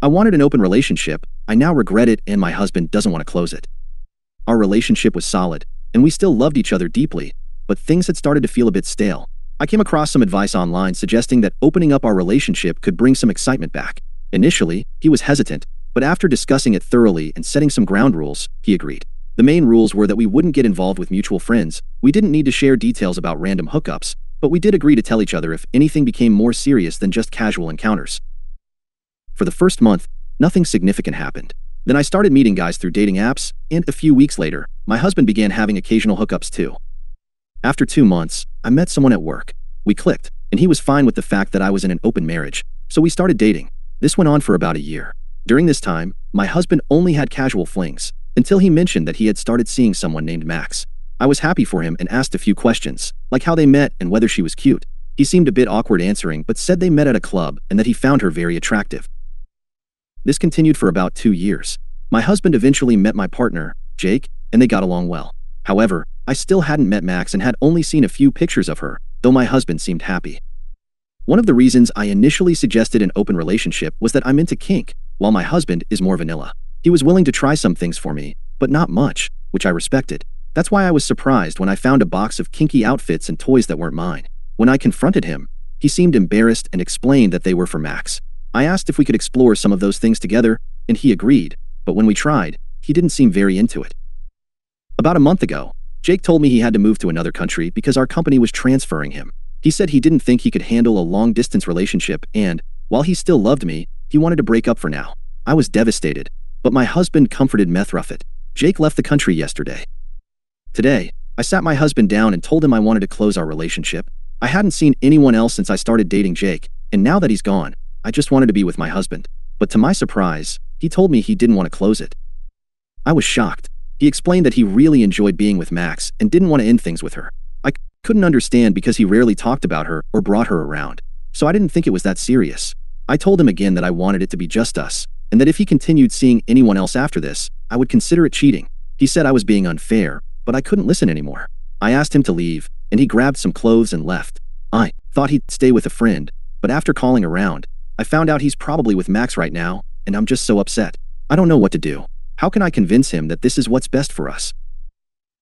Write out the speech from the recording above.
I wanted an open relationship, I now regret it, and my husband doesn't want to close it. Our relationship was solid, and we still loved each other deeply, but things had started to feel a bit stale. I came across some advice online suggesting that opening up our relationship could bring some excitement back. Initially, he was hesitant, but after discussing it thoroughly and setting some ground rules, he agreed. The main rules were that we wouldn't get involved with mutual friends, we didn't need to share details about random hookups, but we did agree to tell each other if anything became more serious than just casual encounters. For the first month, nothing significant happened. Then I started meeting guys through dating apps, and a few weeks later, my husband began having occasional hookups too. After 2 months, I met someone at work. We clicked, and he was fine with the fact that I was in an open marriage, so we started dating. This went on for about a year. During this time, my husband only had casual flings, until he mentioned that he had started seeing someone named Max. I was happy for him and asked a few questions, like how they met and whether she was cute. He seemed a bit awkward answering, but said they met at a club and that he found her very attractive. This continued for about 2 years. My husband eventually met my partner, Jake, and they got along well. However, I still hadn't met Max and had only seen a few pictures of her, though my husband seemed happy. One of the reasons I initially suggested an open relationship was that I'm into kink, while my husband is more vanilla. He was willing to try some things for me, but not much, which I respected. That's why I was surprised when I found a box of kinky outfits and toys that weren't mine. When I confronted him, he seemed embarrassed and explained that they were for Max. I asked if we could explore some of those things together, and he agreed, but when we tried, he didn't seem very into it. About a month ago, Jake told me he had to move to another country because our company was transferring him. He said he didn't think he could handle a long-distance relationship and, while he still loved me, he wanted to break up for now. I was devastated, but my husband comforted Methruffet. Jake left the country yesterday. Today, I sat my husband down and told him I wanted to close our relationship. I hadn't seen anyone else since I started dating Jake, and now that he's gone, I just wanted to be with my husband. But to my surprise, he told me he didn't want to close it. I was shocked. He explained that he really enjoyed being with Max and didn't want to end things with her. I couldn't understand because he rarely talked about her or brought her around, so I didn't think it was that serious. I told him again that I wanted it to be just us, and that if he continued seeing anyone else after this, I would consider it cheating. He said I was being unfair, but I couldn't listen anymore. I asked him to leave, and he grabbed some clothes and left. I thought he'd stay with a friend, but after calling around, I found out he's probably with Max right now, and I'm just so upset. I don't know what to do. How can I convince him that this is what's best for us?